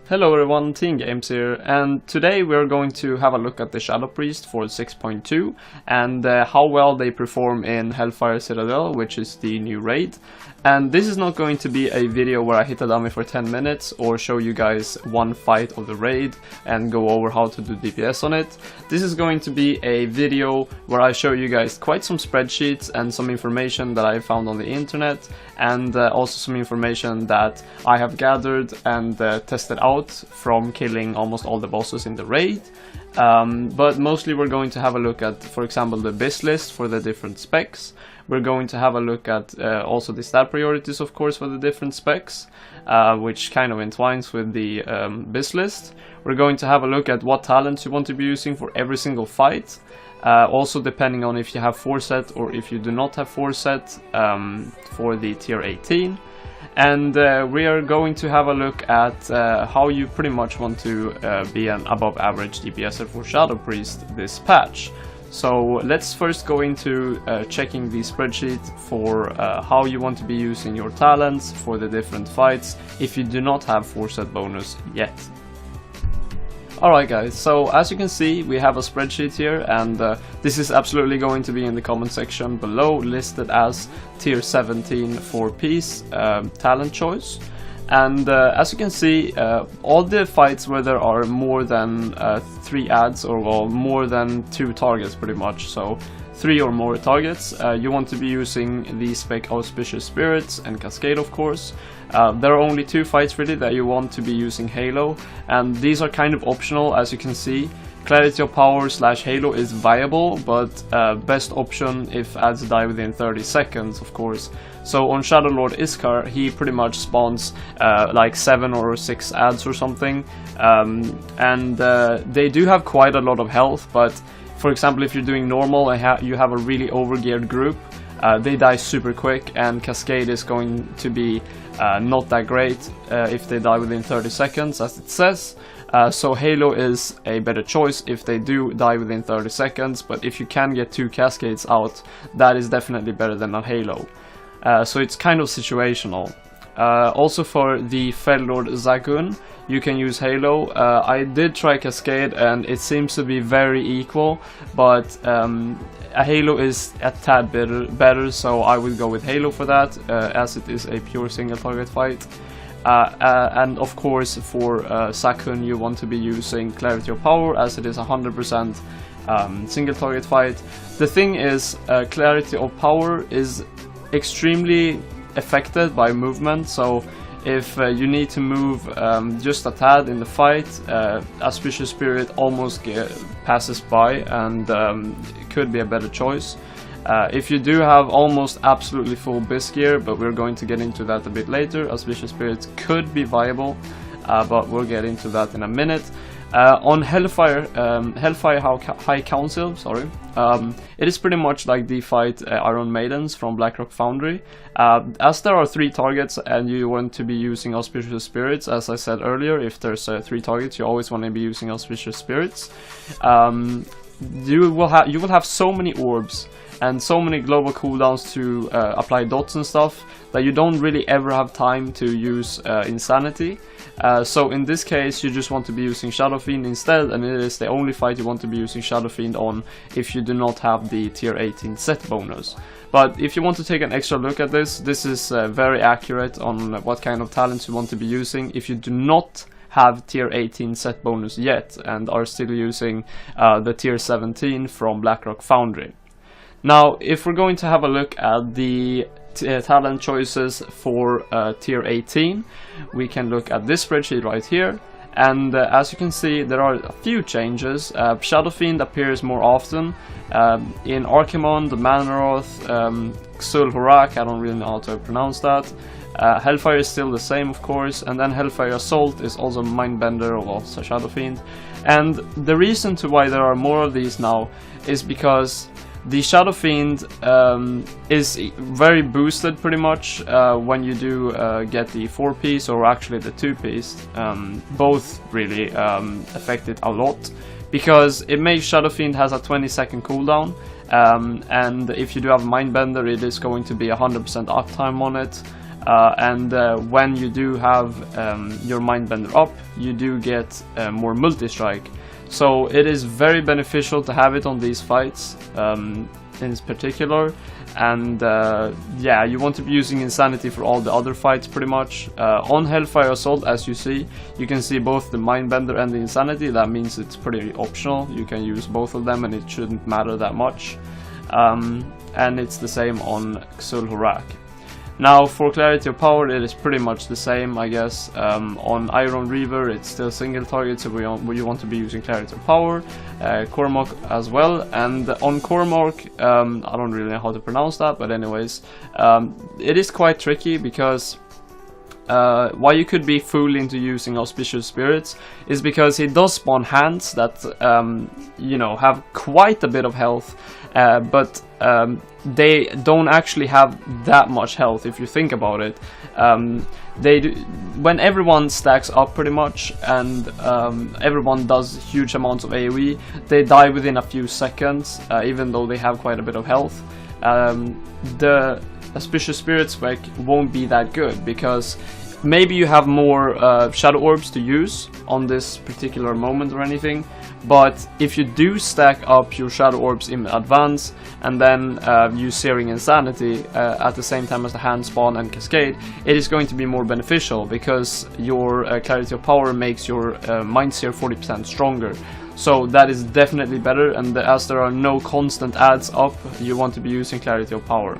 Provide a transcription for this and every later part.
Hello everyone, Teen Games here, and today we're going to have a look at the Shadowpriest for 6.2 and how well they perform in Hellfire Citadel, which is the new raid. And this is not going to be a video where I hit a dummy for 10 minutes or show you guys one fight of the raid and go over how to do DPS on it. This is going to be a video where I show you guys quite some spreadsheets and some information that I found on the internet, and also some information that I have gathered and tested out from killing almost all the bosses in the raid. But mostly we're going to have a look at, for example, the biz list for the different specs. We're going to have a look at also the stat priorities, of course, for the different specs, which kind of entwines with the biz list. We're going to have a look at what talents you want to be using for every single fight, also depending on if you have 4-set or if you do not have 4-set for the tier 18. And we are going to have a look at how you pretty much want to be an above average DPSer for Shadowpriest this patch. So let's first go into checking the spreadsheet for how you want to be using your talents for the different fights if you do not have 4-set bonus yet. Alright guys, so as you can see we have a spreadsheet here, and this is absolutely going to be in the comment section below, listed as tier 17 for peace talent choice. And as you can see, all the fights where there are more than 3 adds or more than 2 targets pretty much, so 3 or more targets, you want to be using the spec Auspicious Spirits and Cascade, of course. There are only 2 fights really that you want to be using Halo, and these are kind of optional. As you can see, Clarity of Power / Halo is viable, but best option if adds die within 30 seconds, of course. So on Shadowlord Iskar, he pretty much spawns like 7 or 6 adds or something, and they do have quite a lot of health, but for example, if you're doing normal and you have a really overgeared group, they die super quick, and Cascade is going to be not that great if they die within 30 seconds, as it says. So Halo is a better choice if they do die within 30 seconds, but if you can get 2 Cascades out, that is definitely better than a Halo. So it's kind of situational. Also for the Fellord Zagun, you can use Halo. I did try Cascade and it seems to be very equal, but a Halo is a tad better, so I would go with Halo for that, as it is a pure single target fight. And of course for Zagun you want to be using Clarity of Power, as it is 100% single target fight. The thing is, Clarity of Power is extremely affected by movement, so if you need to move just a tad in the fight, Auspicious Spirit almost passes by, and it could be a better choice. If you do have almost absolutely full biz gear, but we're going to get into that a bit later, Auspicious Spirits could be viable, but we'll get into that in a minute. On Hellfire High Council, it is pretty much like the fight Iron Maidens from Blackrock Foundry. As there are 3 targets and you want to be using Auspicious Spirits, as I said earlier, if there's 3 targets you always want to be using Auspicious Spirits. You will have so many orbs and so many global cooldowns to apply dots and stuff that you don't really ever have time to use Insanity. So in this case you just want to be using Shadow Fiend instead, and it is the only fight you want to be using Shadow Fiend on if you do not have the tier 18 set bonus. But if you want to take an extra look at this, this is very accurate on what kind of talents you want to be using if you do not have tier 18 set bonus yet and are still using the tier 17 from Blackrock Foundry. Now, if we're going to have a look at the talent choices for tier 18, we can look at this spreadsheet right here, and as you can see there are a few changes. Shadow Fiend appears more often in Archimon, the Manoroth, Xul Horak, I don't really know how to pronounce that. Hellfire is still the same, of course, and then Hellfire Assault is also Mindbender or also Shadow Fiend. And the reason to why there are more of these now is because the Shadow Fiend is very boosted pretty much when you do get the 4-piece or actually the 2-piece. Both really affect it a lot, because it makes Shadow Fiend has a 20-second cooldown, and if you do have Mindbender it is going to be 100% uptime on it. and when you do have your Mindbender up, you do get more multi-strike. So it is very beneficial to have it on these fights in particular. And yeah, you want to be using Insanity for all the other fights pretty much. On Hellfire Assault, as you see, you can see both the Mindbender and the Insanity. That means it's pretty optional. You can use both of them and it shouldn't matter that much. And it's the same on Xul Horak. Now for Clarity of Power, it is pretty much the same, I guess. On Iron Reaver, it's still single target, so you want to be using Clarity of Power. Cormac as well, and on Cormac, I don't really know how to pronounce that, but anyways, it is quite tricky because why you could be fooled into using Auspicious Spirits is because he does spawn hands that you know, have quite a bit of health, but they don't actually have that much health if you think about it. They do, when everyone stacks up pretty much and everyone does huge amounts of AoE, they die within a few seconds, even though they have quite a bit of health. The Auspicious Spirit spec won't be that good because maybe you have more Shadow Orbs to use on this particular moment or anything, but if you do stack up your Shadow Orbs in advance and then use Searing Insanity at the same time as the hand spawn and Cascade, it is going to be more beneficial because your Clarity of Power makes your Mind Sear 40% stronger. So that is definitely better, and as there are no constant adds up, you want to be using Clarity of Power.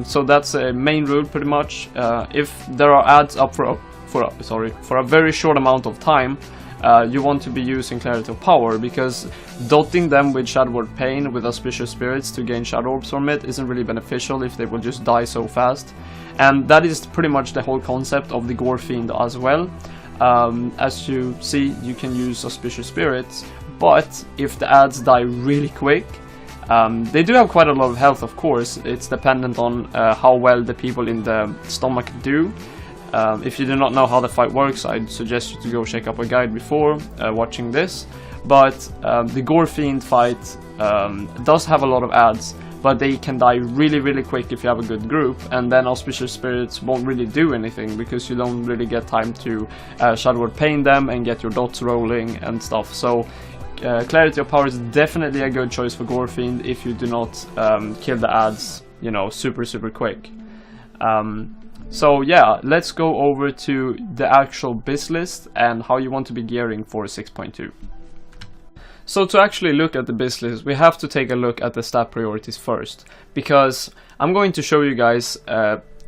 So that's a main rule pretty much. If there are adds up for a very short amount of time, you want to be using Clarity of Power, because dotting them with Shadow Word Pain with Auspicious Spirits to gain Shadow Orbs from it isn't really beneficial if they will just die so fast. And that is pretty much the whole concept of the Gore Fiend as well. As you see, you can use Auspicious Spirits, but if the adds die really quick, they do have quite a lot of health, of course. It's dependent on how well the people in the stomach do. If you do not know how the fight works, I'd suggest you to go check up a guide before watching this. But the Gore Fiend fight does have a lot of adds, but they can die really quick if you have a good group, and then Auspicious Spirits won't really do anything because you don't really get time to Shadow Word Pain them and get your dots rolling and stuff. So Clarity of Power is definitely a good choice for Gore Fiend if you do not kill the adds, you know, super quick. So yeah, let's go over to the actual biz list and how you want to be gearing for 6.2. So to actually look at the biz list, we have to take a look at the stat priorities first, because I'm going to show you guys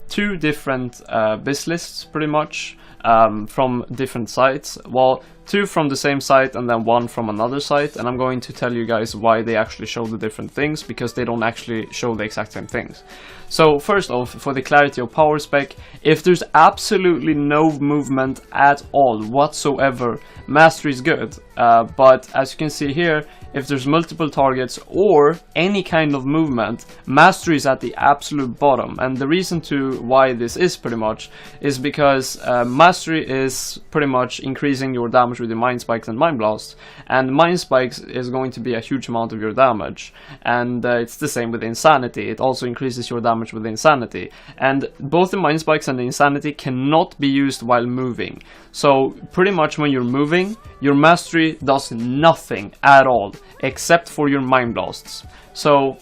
two different biz lists pretty much from different sites. Well, two from the same site and then one from another site, and I'm going to tell you guys why they actually show the different things, because they don't actually show the exact same things. So first off, for the Clarity of Power spec, if there's absolutely no movement at all whatsoever, Mastery is good, but as you can see here, if there's multiple targets or any kind of movement, Mastery is at the absolute bottom. And the reason to why this is pretty much is because Mastery is pretty much increasing your damage with your Mind Spikes and Mind Blasts, and Mind Spikes is going to be a huge amount of your damage, and it's the same with Insanity. It also increases your damage with Insanity, and both the Mind Spikes and the Insanity cannot be used while moving. So pretty much when you're moving, your Mastery does nothing at all except for your Mind Blasts. So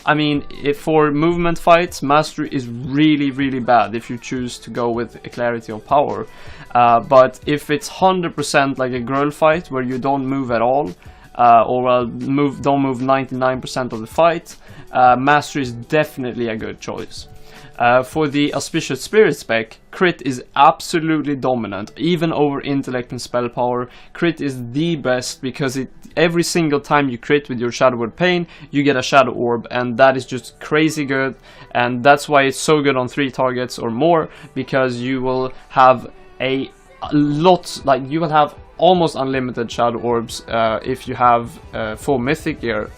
I mean, if for movement fights, Mastery is really bad if you choose to go with a Clarity of Power. But if it's 100% like a girl fight where you don't move at all, or don't move 99% of the fight, Mastery is definitely a good choice. For the Auspicious Spirit spec, Crit is absolutely dominant, even over Intellect and Spell Power. Crit is the best because every single time you crit with your Shadow Word Pain, you get a Shadow Orb, and that is just crazy good, and that's why it's so good on 3 targets or more, because you will have a lot, like you will have almost unlimited Shadow Orbs if you have full Mythic gear,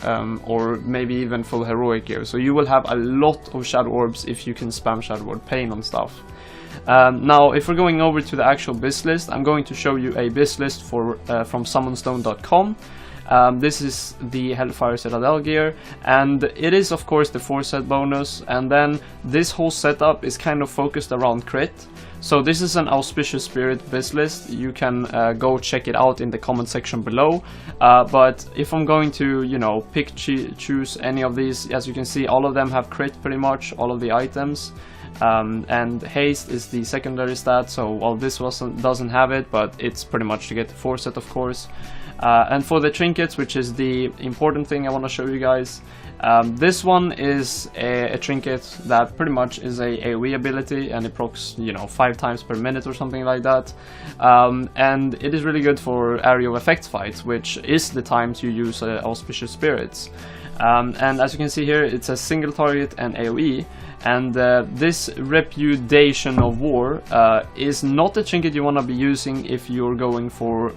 or maybe even full Heroic gear. So you will have a lot of Shadow Orbs if you can spam Shadow Word Pain on stuff. Now, if we're going over to the actual biz list, I'm going to show you a biz list from summonstone.com. This is the Hellfire Citadel gear, and it is of course the 4-set bonus, and then this whole setup is kind of focused around crit. So this is an Auspicious Spirit biz list. You can go check it out in the comment section below. But if I'm going to, you know, choose any of these, as you can see, all of them have crit pretty much, all of the items. And haste is the secondary stat, so well, this doesn't have it, but it's pretty much to get the 4-set, of course. And for the trinkets, which is the important thing I want to show you guys, this one is a trinket that pretty much is a AoE ability, and it procs, you know, 5 times per minute or something like that. And it is really good for area of effects fights, which is the times you use Auspicious Spirits. And as you can see here, it's a single target and AoE, and this Repudiation of War is not a trinket you want to be using if you're going for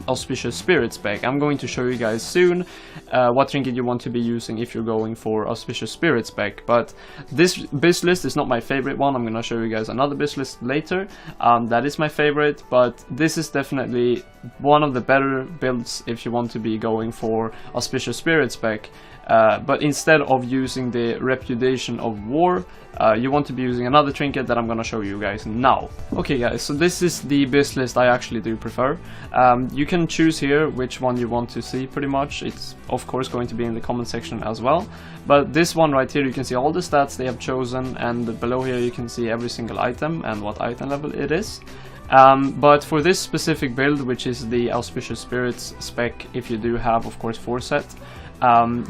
Auspicious Spirit spec. I'm going to show you guys soon what trinket you want to be using if you're going for Auspicious Spirit spec, but this biz list is not my favorite one. I'm going to show you guys another biz list later that is my favorite, but this is definitely one of the better builds if you want to be going for Auspicious Spirit spec. But instead of using the Repudiation of War, you want to be using another trinket that I'm gonna show you guys now. Okay guys, so this is the biz list I actually do prefer. You can choose here which one you want to see pretty much. It's of course going to be in the comment section as well. But this one right here, you can see all the stats they have chosen, and below here you can see every single item and what item level it is. But for this specific build, which is the Auspicious Spirits spec, if you do have of course 4-set,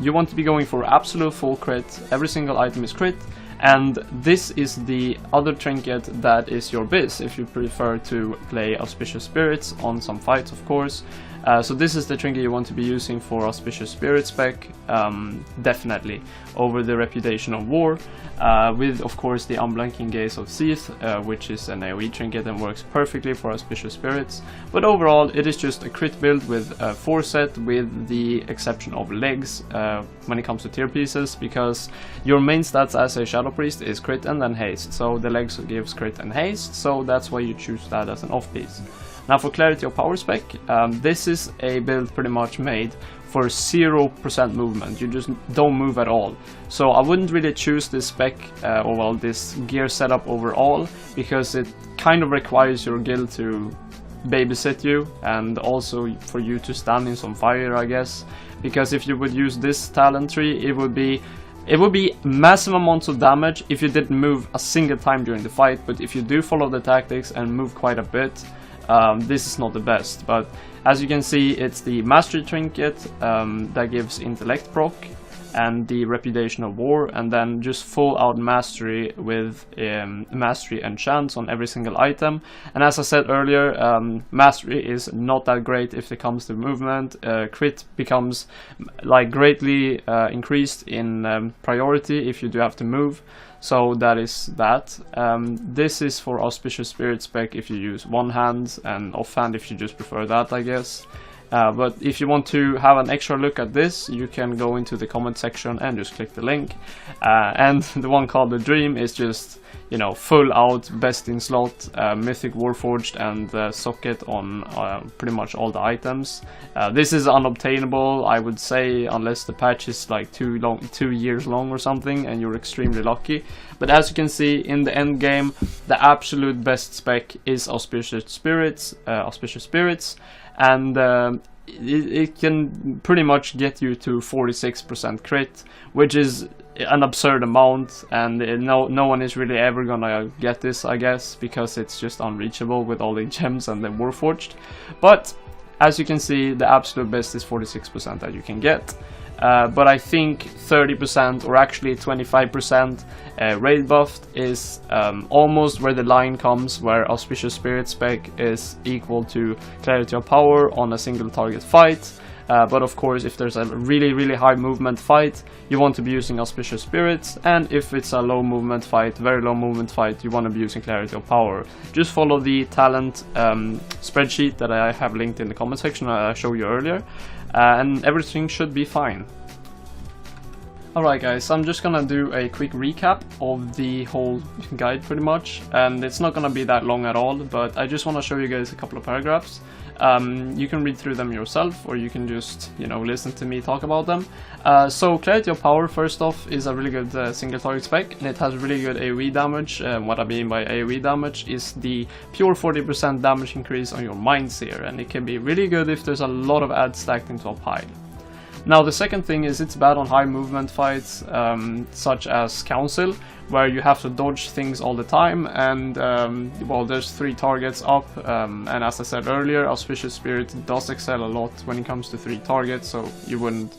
you want to be going for absolute full crit. Every single item is crit, and this is the other trinket that is your biz if you prefer to play Auspicious Spirits on some fights, of course. So this is the trinket you want to be using for Auspicious Spirit spec, definitely, over the Repudiation of War, with of course the Unblinking Gaze of Seath, which is an AoE trinket and works perfectly for Auspicious Spirits. But overall it is just a crit build with a 4-set, with the exception of legs when it comes to tier pieces, because your main stats as a Shadow Priest is crit and then haste, so the legs gives crit and haste, so that's why you choose that as an off piece. Now for Clarity of Power spec, this is a build pretty much made for 0% movement. You just don't move at all. So I wouldn't really choose this spec, or well, this gear setup overall, because it kind of requires your guild to babysit you, and also for you to stand in some fire, I guess. Because if you would use this talent tree, it would be massive amounts of damage if you didn't move a single time during the fight, but if you do follow the tactics and move quite a bit, this is not the best. But as you can see, it's the Mastery Trinket that gives Intellect proc, and the Repudiation of War, and then just full out Mastery with Mastery and Chance on every single item. And as I said earlier, Mastery is not that great if it comes to movement. Crit becomes like greatly increased in priority if you do have to move. So that is that. This is for Auspicious Spirit spec if you use one hand, and offhand if you just prefer that, I guess. But if you want to have an extra look at this, you can go into the comment section and just click the link. And the one called The Dream is just, you know, full out best in slot, Mythic Warforged and socket on pretty much all the items. This is unobtainable, I would say, unless the patch is like 2 years long or something and you're extremely lucky. But as you can see in the end game, the absolute best spec is Auspicious Spirits, and it can pretty much get you to 46% crit, which is an absurd amount, and no one is really ever gonna get this, I guess, because it's just unreachable with all the gems and the Warforged. But as you can see, the absolute best is 46% that you can get. But I think 30% or actually 25% raid buffed is almost where the line comes, where Auspicious Spirit spec is equal to Clarity of Power on a single target fight. But of course, if there's a really high movement fight, you want to be using Auspicious Spirits, and if it's a low movement fight, very low movement fight, you want to be using Clarity of Power. Just follow the talent spreadsheet that I have linked in the comment section I showed you earlier, and everything should be fine. Alright guys, I'm just gonna do a quick recap of the whole guide pretty much, and it's not gonna be that long at all, but I just want to show you guys a couple of paragraphs. You can read through them yourself, or you can just, you know, listen to me talk about them. So Clarity of Power, first off, is a really good single target spec, and it has really good AoE damage. What I mean by AoE damage is the pure 40% damage increase on your Mind Seer, and it can be really good if there's a lot of ads stacked into a pile. Now the second thing is it's bad on high movement fights, such as Council, where you have to dodge things all the time, and well, there's 3 targets up, and as I said earlier, Auspicious Spirit does excel a lot when it comes to 3 targets, so you wouldn't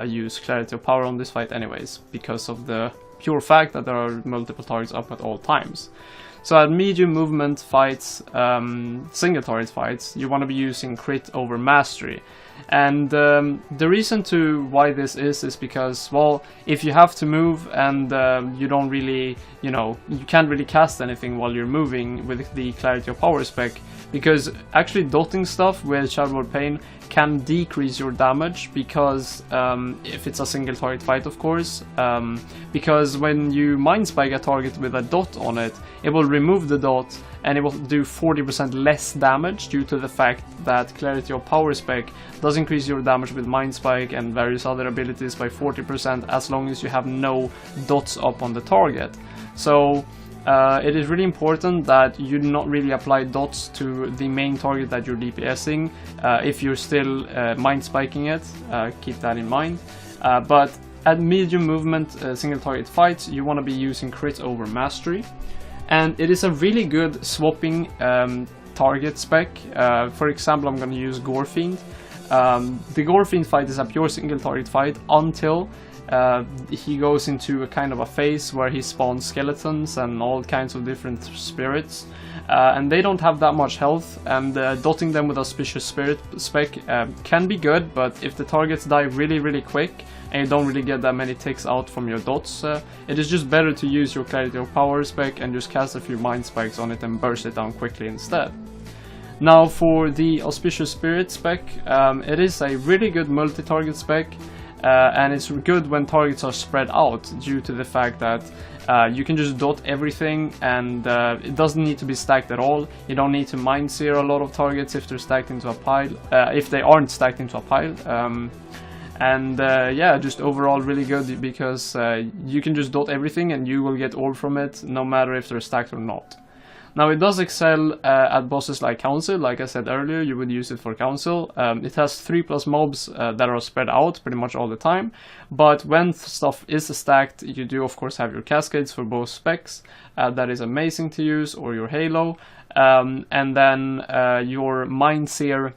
use Clarity of Power on this fight anyways, because of the pure fact that there are multiple targets up at all times. So at medium movement fights, single target fights, you want to be using Crit over Mastery. And the reason to why this is because, well, if you have to move and you don't really, you know, you can't really cast anything while you're moving with the Clarity of Power spec, because actually dotting stuff with Shadow Word Pain can decrease your damage, because if it's a single target fight, of course, because when you Mind Spike a target with a dot on it, it will remove the dot and it will do 40% less damage, due to the fact that Clarity of Power spec does increase your damage with Mind Spike and various other abilities by 40% as long as you have no dots up on the target. So it is really important that you do not really apply dots to the main target that you're DPSing if you're still Mind Spiking it. Keep that in mind. But at medium movement single target fights, you want to be using Crit over Mastery. And it is a really good swapping target spec. For example, I'm going to use Gorefiend. The Gorefiend fight is a pure single target fight until he goes into a kind of a phase where he spawns skeletons and all kinds of different spirits, and they don't have that much health, and dotting them with Auspicious Spirit spec can be good, but if the targets die really quick and you don't really get that many ticks out from your dots, it is just better to use your Clarity of Power spec and just cast a few Mind Spikes on it and burst it down quickly instead. Now for the Auspicious Spirit spec, it is a really good multi-target spec, and it's good when targets are spread out, due to the fact that you can just dot everything, and it doesn't need to be stacked at all. You don't need to Mind Seer a lot of targets if they're stacked into a pile, if they aren't stacked into a pile. Yeah, just overall really good, because you can just dot everything and you will get orb from it, no matter if they're stacked or not. Now it does excel at bosses like Council. Like I said earlier, you would use it for Council. It has 3+ mobs that are spread out pretty much all the time, but when stuff is stacked, you do of course have your Cascades for both specs. That is amazing to use, or your Halo, and then your Mind Seer.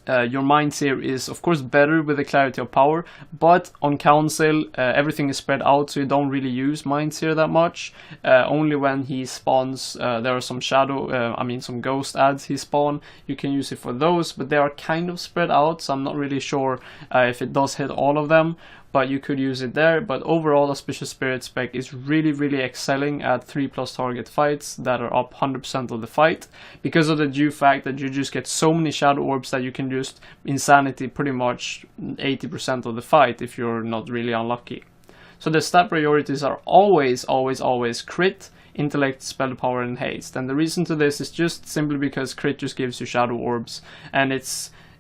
Your Mind Seer is of course better with the Clarity of Power, but on Council everything is spread out, so you don't really use Mind Seer that much. Only when he spawns, there are some some ghost ads he spawn, you can use it for those, but they are kind of spread out, so I'm not really sure if it does hit all of them, but you could use it there. But overall, Auspicious Spirit spec is really excelling at 3+ target fights that are up 100% of the fight, because of the due fact that you just get so many Shadow Orbs that you can just Insanity pretty much 80% of the fight if you're not really unlucky. So the stat priorities are always Crit, Intellect, Spell Power and Haste, and the reason to this is just simply because Crit just gives you Shadow Orbs, and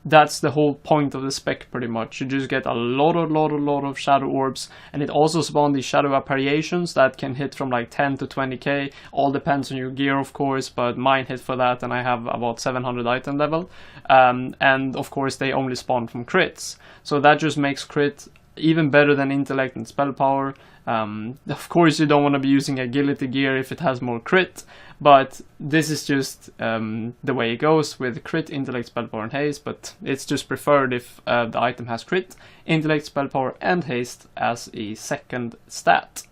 that's the whole point of the spec pretty much. You just get a lot of Shadow Orbs, and it also spawns these Shadow Apparitions that can hit from like 10 to 20k, all depends on your gear of course, but mine hit for that and I have about 700 item level, and of course they only spawn from crits, so that just makes Crit even better than Intellect and Spell Power. Of course you don't want to be using Agility gear if it has more Crit, but this is just the way it goes with Crit, Intellect, Spell Power and Haste, but it's just preferred if the item has Crit, Intellect, Spell Power and Haste as a second stat.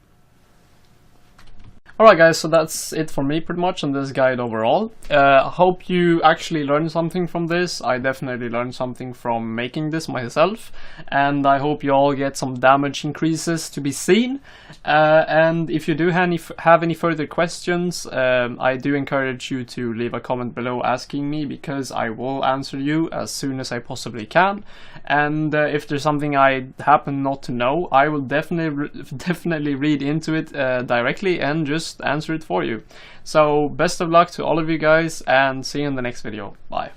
Alright guys, so that's it for me pretty much on this guide overall. I hope you actually learned something from this. I definitely learned something from making this myself, and I hope you all get some damage increases to be seen. And if you do have any further questions, I do encourage you to leave a comment below asking me, because I will answer you as soon as I possibly can. And if there's something I happen not to know, I will definitely read into it directly and just answer it for you. So best of luck to all of you guys, and see you in the next video. Bye.